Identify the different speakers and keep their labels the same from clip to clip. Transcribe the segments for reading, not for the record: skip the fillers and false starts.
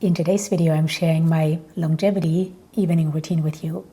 Speaker 1: In today's video, I'm sharing my longevity evening routine with you.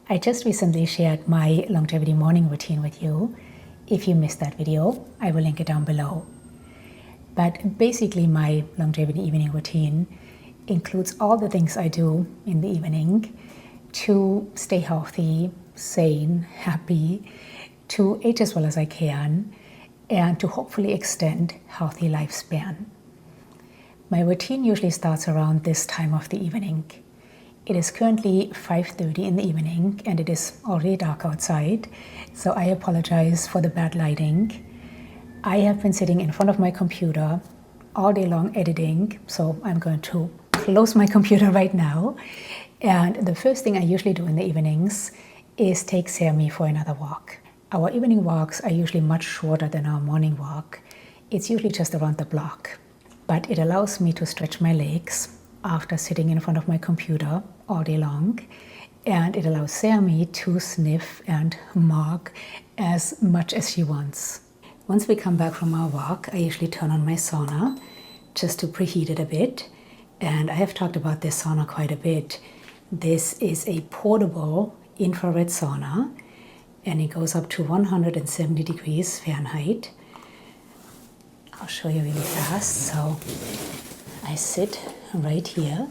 Speaker 1: I just recently shared my longevity morning routine with you. If you missed that video, I will link it down below. But basically, my longevity evening routine includes all the things I do in the evening to stay healthy, sane, happy, to age as well as I can, and to hopefully extend healthy lifespan. My routine usually starts around this time of the evening. It is currently 5:30 in the evening and it is already dark outside, so I apologize for the bad lighting. I have been sitting in front of my computer all day long editing, so I'm going to close my computer right now. And the first thing I usually do in the evenings is take Sammy for another walk. Our evening walks are usually much shorter than our morning walk. It's usually just around the block. But it allows me to stretch my legs after sitting in front of my computer all day long. And it allows Sammy to sniff and mark as much as she wants. Once we come back from our walk, I usually turn on my sauna just to preheat it a bit. And I have talked about this sauna quite a bit. This is a portable infrared sauna, and it goes up to 170 degrees Fahrenheit. I'll show you really fast. So I sit right here,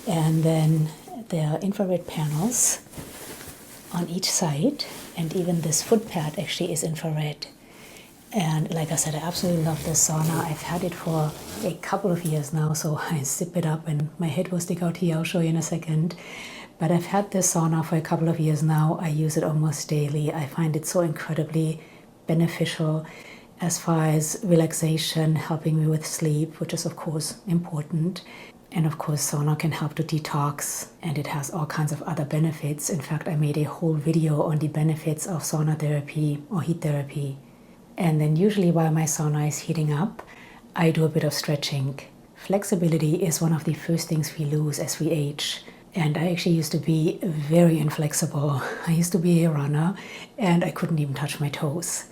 Speaker 1: and then there are infrared panels on each side, and even this foot pad actually is infrared. And like I said, I absolutely love this sauna. I've had it for a couple of years now, so I zip it up and my head will stick out here. I'll show you in a second. But I've had this sauna for a couple of years now. I use it almost daily. I find it so incredibly beneficial as far as relaxation, helping me with sleep, which is of course important. And of course, sauna can help to detox, and it has all kinds of other benefits. In fact, I made a whole video on the benefits of sauna therapy or heat therapy. And then usually while my sauna is heating up, I do a bit of stretching. Flexibility is one of the first things we lose as we age. And I actually used to be very inflexible. I used to be a runner and I couldn't even touch my toes.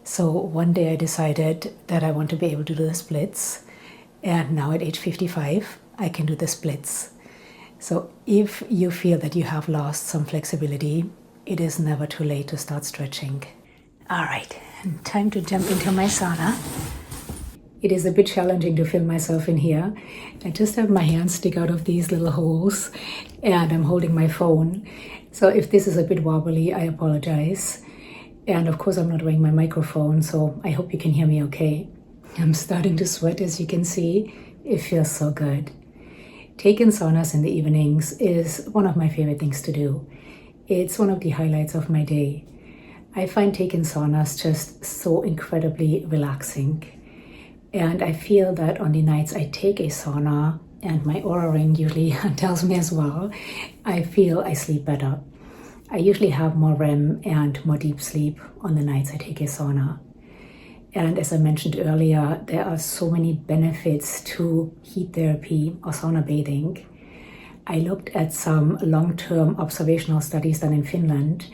Speaker 1: So one day I decided that I want to be able to do the splits. And now at age 55, I can do the splits. So if you feel that you have lost some flexibility, it is never too late to start stretching. All right, time to jump into my sauna. It is a bit challenging to film myself in here. I just have my hands stick out of these little holes and I'm holding my phone. So if this is a bit wobbly, I apologize. And of course, I'm not wearing my microphone, so I hope you can hear me okay. I'm starting to sweat, as you can see. It feels so good. Taking saunas in the evenings is one of my favorite things to do. It's one of the highlights of my day. I find taking saunas just so incredibly relaxing. And I feel that on the nights I take a sauna, and my Oura ring usually tells me as well, I feel I sleep better. I usually have more REM and more deep sleep on the nights I take a sauna. And as I mentioned earlier, there are so many benefits to heat therapy or sauna bathing. I looked at some long-term observational studies done in Finland,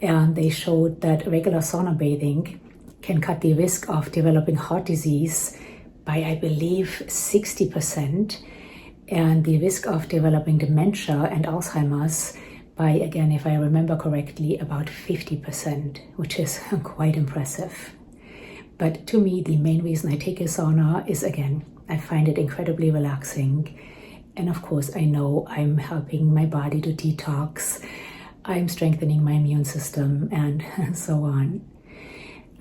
Speaker 1: and they showed that regular sauna bathing can cut the risk of developing heart disease by, I believe, 60%, and the risk of developing dementia and Alzheimer's by, again, if I remember correctly, about 50%, which is quite impressive. But to me, the main reason I take a sauna is, again, I find it incredibly relaxing. And of course, I know I'm helping my body to detox, I'm strengthening my immune system, and so on.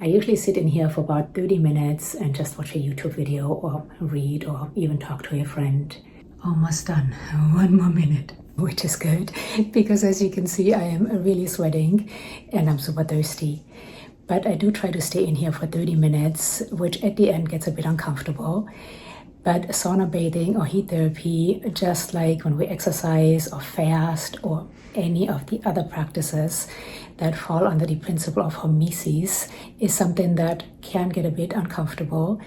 Speaker 1: I usually sit in here for about 30 minutes and just watch a YouTube video or read or even talk to a friend. Almost done. One more minute, which is good because as you can see, I am really sweating and I'm super thirsty. But I do try to stay in here for 30 minutes, which at the end gets a bit uncomfortable. But sauna bathing or heat therapy, just like when we exercise or fast or any of the other practices that fall under the principle of hormesis, is something that can get a bit uncomfortable.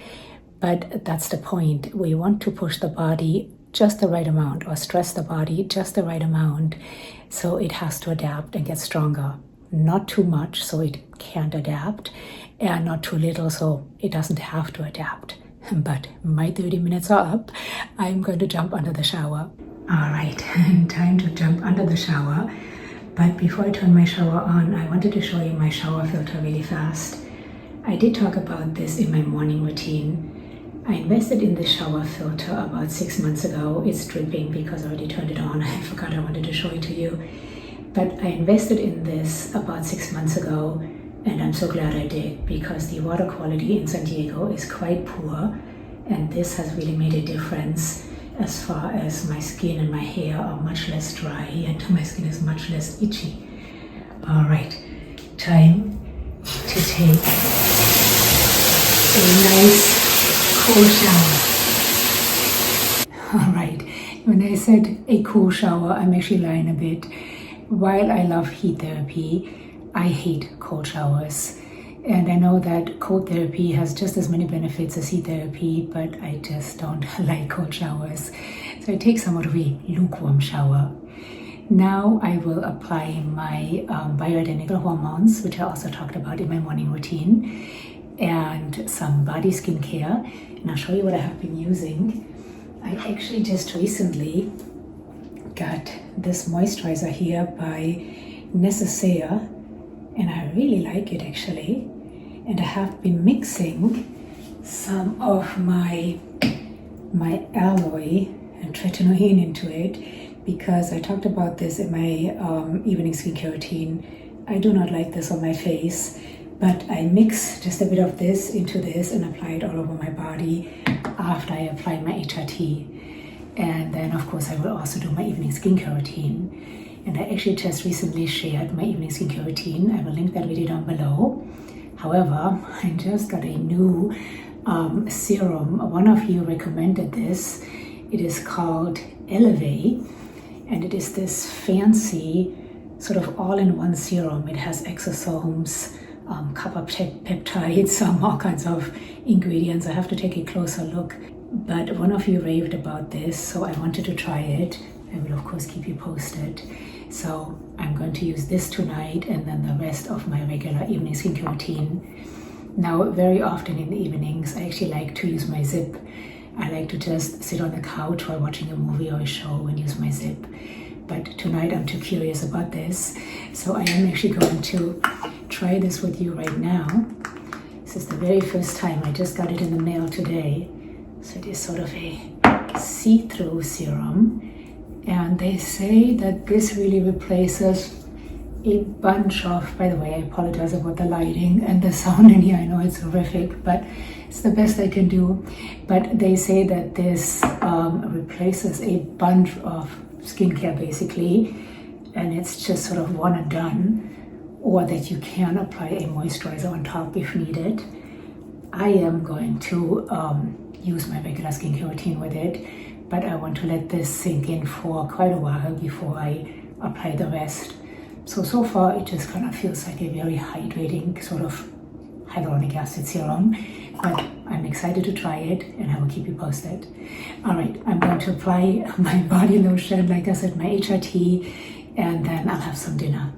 Speaker 1: But that's the point. We want to push the body just the right amount or stress the body just the right amount so it has to adapt and get stronger. Not too much so it can't adapt, and not too little so it doesn't have to adapt. but my 30 minutes are up. I'm going to jump under the shower. All right, time to jump under the shower. But before I turn my shower on, I wanted to show you my shower filter really fast. I did talk about this in my morning routine. I invested in this shower filter about 6 months ago. It's dripping because I already turned it on. I forgot I wanted to show it to you. But I invested in this about 6 months ago, and I'm so glad I did, because the water quality in San Diego is quite poor, and this has really made a difference as far as my skin and my hair are much less dry and my skin is much less itchy. All right, time to take a nice cool shower. All right, when I said a cool shower, I'm actually lying a bit. While I love heat therapy, I hate cold showers. And I know that cold therapy has just as many benefits as heat therapy, but I just don't like cold showers. So I take somewhat of a lukewarm shower. Now I will apply my bioidentical hormones, which I also talked about in my morning routine, and some body skincare. And I'll show you what I have been using. I actually just recently got this moisturizer here by Necessaire, and I really like it actually. And I have been mixing some of my aloe and tretinoin into it, because I talked about this in my evening skincare routine. I do not like this on my face, but I mix just a bit of this into this and apply it all over my body after I apply my HRT. And then of course I will also do my evening skincare routine. And I actually just recently shared my evening skincare routine. I will link that video down below. However, I just got a new serum. One of you recommended this. It is called Elevate, and it is this fancy sort of all-in-one serum. It has exosomes, copper peptides, all kinds of ingredients. I have to take a closer look. But one of you raved about this, so I wanted to try it. I will of course keep you posted. So I'm going to use this tonight and then the rest of my regular evening skincare routine. Now, very often in the evenings, I actually like to use my Ziip. I like to just sit on the couch while watching a movie or a show and use my Ziip. But tonight I'm too curious about this, so I am actually going to try this with you right now. This is the very first time. I just got it in the mail today. So it is sort of a see-through serum. And they say that this really replaces a bunch of, by the way, I apologize about the lighting and the sound in here. I know it's horrific, but it's the best I can do. But they say that this replaces a bunch of skincare basically, and it's just sort of one and done, or that you can apply a moisturizer on top if needed. I am going to use my regular skincare routine with it, but I want to let this sink in for quite a while before I apply the rest. So far it just kind of feels like a very hydrating sort of hyaluronic acid serum, but I'm excited to try it and I will keep you posted. All right, I'm going to apply my body lotion, like I said, my HRT, and then I'll have some dinner.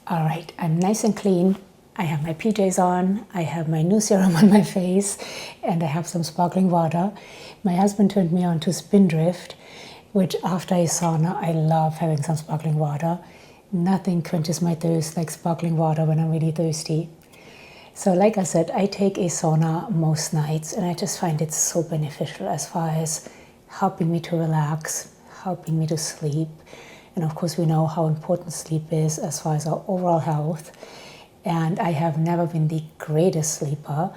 Speaker 1: All right, I'm nice and clean. I have my PJs on, I have my new serum on my face, and I have some sparkling water. My husband turned me on to Spindrift, which after a sauna, I love having some sparkling water. Nothing quenches my thirst like sparkling water when I'm really thirsty. So like I said, I take a sauna most nights, and I just find it so beneficial as far as helping me to relax, helping me to sleep. And of course, we know how important sleep is as far as our overall health. And I have never been the greatest sleeper,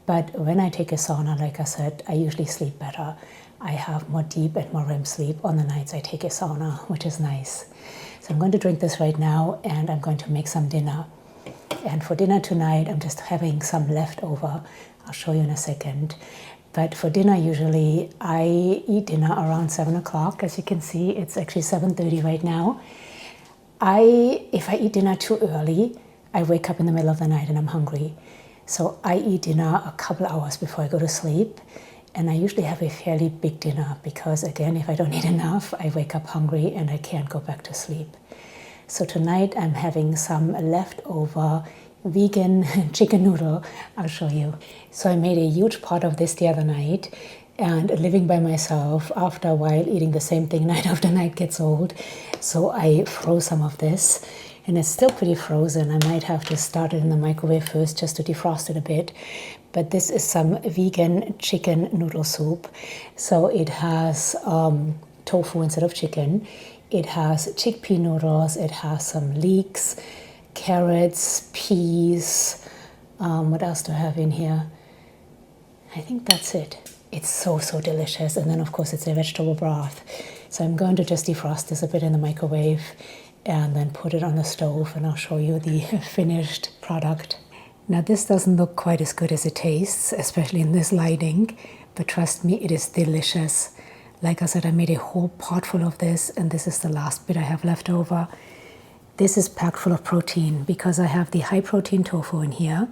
Speaker 1: but when I take a sauna, like I said, I usually sleep better. I have more deep and more REM sleep on the nights I take a sauna, which is nice. So I'm going to drink this right now, and I'm going to make some dinner. And for dinner tonight, I'm just having some leftover. I'll show you in a second. But for dinner, usually I eat dinner around 7 o'clock. As you can see, it's actually 7:30 right now. If I eat dinner too early, I wake up in the middle of the night and I'm hungry. So I eat dinner a couple hours before I go to sleep. And I usually have a fairly big dinner because, again, if I don't eat enough, I wake up hungry and I can't go back to sleep. So tonight I'm having some leftover vegan chicken noodle. I'll show you. So I made a huge pot of this the other night, and living by myself, after a while eating the same thing night after night gets old. So I froze some of this, and it's still pretty frozen. I might have to start it in the microwave first just to defrost it a bit. But this is some vegan chicken noodle soup. So it has tofu instead of chicken. It has chickpea noodles. It has some leeks, carrots, peas. What else do I have in here? I think that's it. It's so delicious. And then of course it's a vegetable broth. So I'm going to just defrost this a bit in the microwave and then put it on the stove, and I'll show you the finished product. Now this doesn't look quite as good as it tastes, especially in this lighting, but trust me, it is delicious. Like I said, I made a whole pot full of this, and this is the last bit I have left over. This is packed full of protein because I have the high protein tofu in here.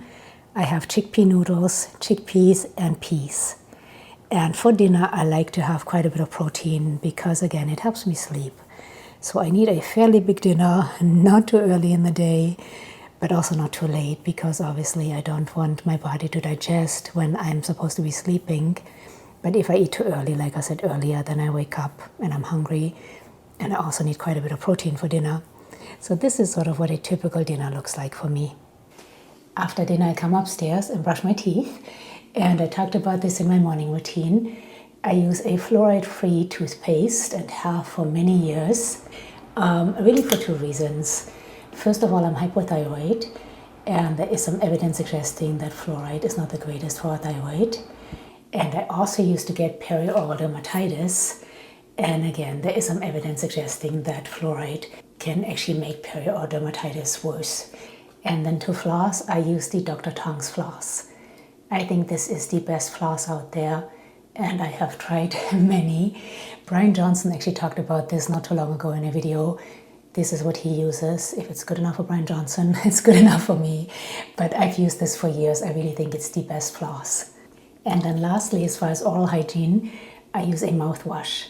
Speaker 1: I have chickpea noodles, chickpeas, and peas. And for dinner, I like to have quite a bit of protein because, again, it helps me sleep. So I need a fairly big dinner, not too early in the day, but also not too late, because obviously I don't want my body to digest when I'm supposed to be sleeping. But if I eat too early, like I said earlier, then I wake up and I'm hungry, and I also need quite a bit of protein for dinner. So this is sort of what a typical dinner looks like for me. After dinner, I come upstairs and brush my teeth, and I talked about this in my morning routine. I use a fluoride-free toothpaste and have for many years, really for two reasons. First of all, I'm hypothyroid, and there is some evidence suggesting that fluoride is not the greatest for our thyroid. And I also used to get perioral dermatitis, and again, there is some evidence suggesting that fluoride can actually make perioral dermatitis worse. And then to floss, I use the Dr. Tong's floss. I think this is the best floss out there, and I have tried many. Brian Johnson actually talked about this not too long ago in a video. This is what he uses. If it's good enough for Brian Johnson, it's good enough for me. But I've used this for years. I really think it's the best floss. And then lastly, as far as oral hygiene, I use a mouthwash.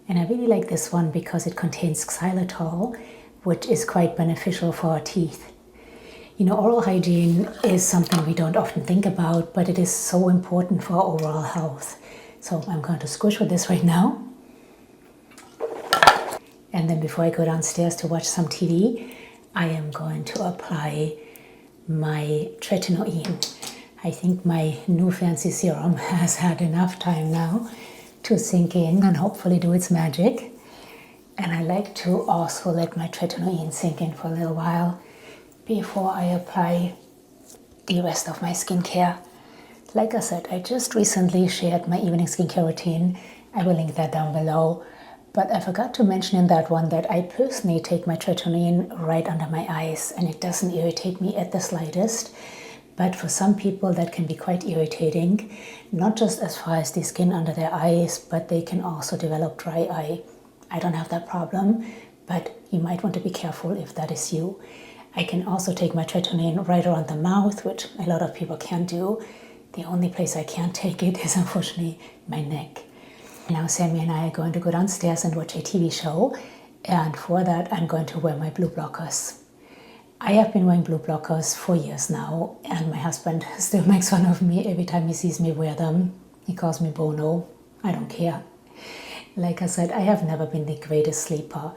Speaker 1: And I really like this one because it contains xylitol, which is quite beneficial for our teeth. You know, oral hygiene is something we don't often think about, but it is so important for our overall health. So I'm going to squish with this right now. And then before I go downstairs to watch some TV, I am going to apply my tretinoin. I think my new fancy serum has had enough time now to sink in and hopefully do its magic. And I like to also let my tretinoin sink in for a little while before I apply the rest of my skincare. Like I said, I just recently shared my evening skincare routine. I will link that down below. But I forgot to mention in that one that I personally take my tretinoin right under my eyes, and it doesn't irritate me at the slightest. But for some people that can be quite irritating, not just as far as the skin under their eyes, but they can also develop dry eye. I don't have that problem, but you might want to be careful if that is you. I can also take my tretinoin right around the mouth, which a lot of people can do. The only place I can't take it is unfortunately my neck. Now Sammy and I are going to go downstairs and watch a TV show, and for that I'm going to wear my blue blockers. I have been wearing blue blockers for years now, and my husband still makes fun of me every time he sees me wear them. He calls me Bono. I don't care. Like I said, I have never been the greatest sleeper.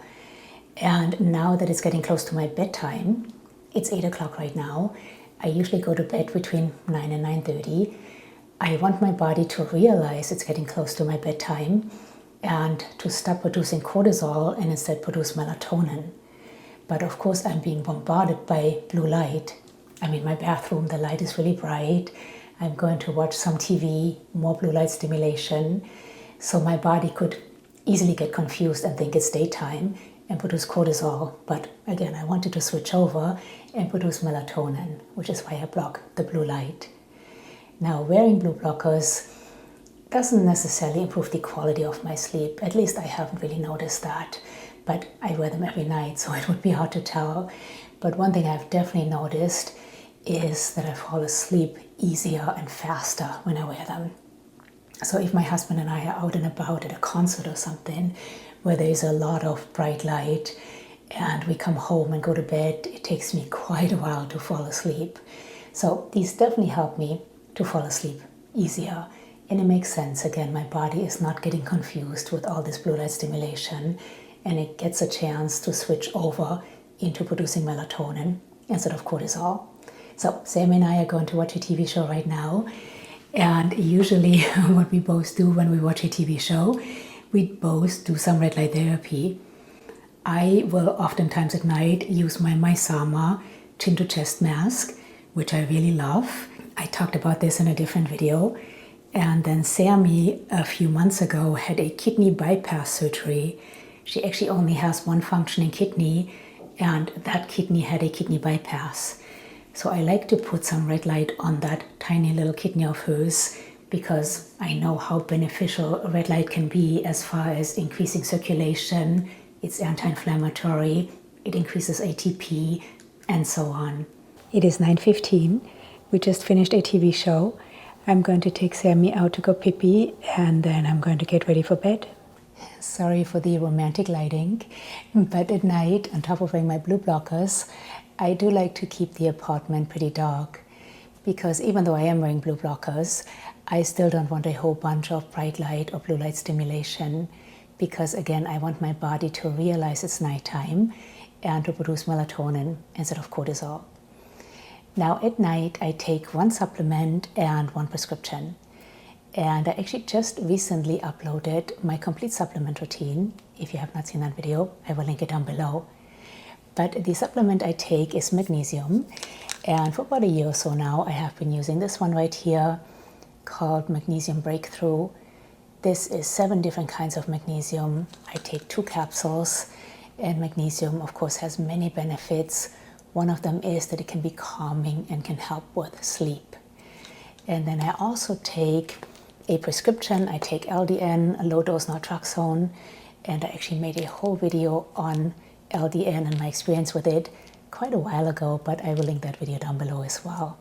Speaker 1: And now that it's getting close to my bedtime, it's 8 o'clock right now, I usually go to bed between 9 and 9:30. I want my body to realize it's getting close to my bedtime and to stop producing cortisol and instead produce melatonin. But of course, I'm being bombarded by blue light. I'm in my bathroom, the light is really bright. I'm going to watch some TV, more blue light stimulation. So my body could easily get confused and think it's daytime and produce cortisol. But again, I wanted to switch over and produce melatonin, which is why I block the blue light. Now, wearing blue blockers doesn't necessarily improve the quality of my sleep. At least I haven't really noticed that. But I wear them every night, so it would be hard to tell. But one thing I've definitely noticed is that I fall asleep easier and faster when I wear them. So if my husband and I are out and about at a concert or something where there is a lot of bright light and we come home and go to bed, it takes me quite a while to fall asleep. So these definitely help me to fall asleep easier. And it makes sense. Again, my body is not getting confused with all this blue light stimulation, and it gets a chance to switch over into producing melatonin instead of cortisol. So Sammy and I are going to watch a TV show right now. And usually what we both do when we watch a TV show, we both do some red light therapy. I will oftentimes at night use my Sama chin to chest mask, which I really love. I talked about this in a different video. And then Sammy, a few months ago, had a kidney bypass surgery. She actually only has one functioning kidney, and that kidney had a kidney bypass. So I like to put some red light on that tiny little kidney of hers because I know how beneficial red light can be as far as increasing circulation. It's anti-inflammatory, it increases ATP, and so on. It is 9:15. We just finished a TV show. I'm going to take Sammy out to go pee-pee, and then I'm going to get ready for bed. Sorry for the romantic lighting, but at night, on top of wearing my blue blockers, I do like to keep the apartment pretty dark, because even though I am wearing blue blockers, I still don't want a whole bunch of bright light or blue light stimulation, because again, I want my body to realize it's nighttime and to produce melatonin instead of cortisol. Now at night, I take one supplement and one prescription. And I actually just recently uploaded my complete supplement routine. If you have not seen that video, I will link it down below. But the supplement I take is magnesium. And for about a year or so now, I have been using this one right here called Magnesium Breakthrough. This is 7 different kinds of magnesium. I take 2 capsules, and magnesium, of course, has many benefits. One of them is that it can be calming and can help with sleep. And then I also take a prescription. I take LDN, a low-dose naltrexone, and I actually made a whole video on LDN and my experience with it quite a while ago, but I will link that video down below as well.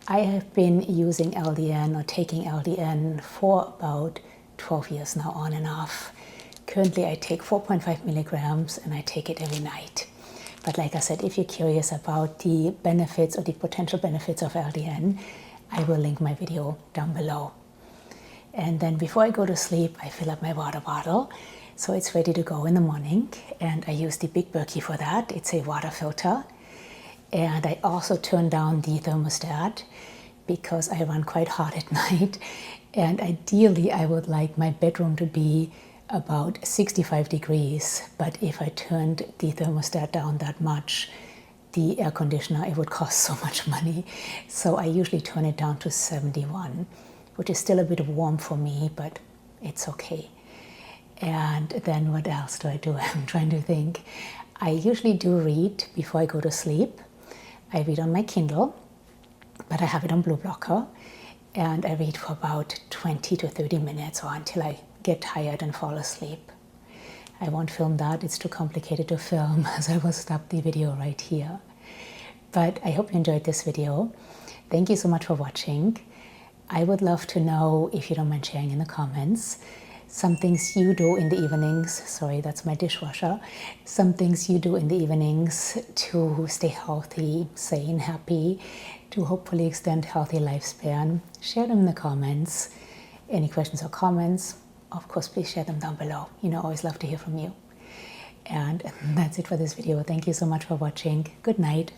Speaker 1: I have been using LDN or taking LDN for about 12 years now, on and off. Currently I take 4.5 milligrams and I take it every night. But like I said, if you're curious about the benefits or the potential benefits of LDN, I will link my video down below. And then before I go to sleep, I fill up my water bottle. So it's ready to go in the morning. And I use the Big Berkey for that. It's a water filter. And I also turn down the thermostat because I run quite hot at night. And ideally, I would like my bedroom to be about 65 degrees. But if I turned the thermostat down that much, the air conditioner, it would cost so much money. So I usually turn it down to 71, which is still a bit warm for me, but it's okay. And then what else do I do? I'm trying to think. I usually do read before I go to sleep. I read on my Kindle, but I have it on Blue Blocker. And I read for about 20 to 30 minutes or until I get tired and fall asleep. I won't film that, it's too complicated to film, so I will stop the video right here. But I hope you enjoyed this video. Thank you so much for watching. I would love to know, if you don't mind sharing in the comments, some things you do in the evenings, sorry, that's my dishwasher, some things you do in the evenings to stay healthy, sane, happy, to hopefully extend healthy lifespan. Share them in the comments. Any questions or comments, of course, please share them down below. You know, I always love to hear from you. And that's it for this video. Thank you so much for watching. Good night.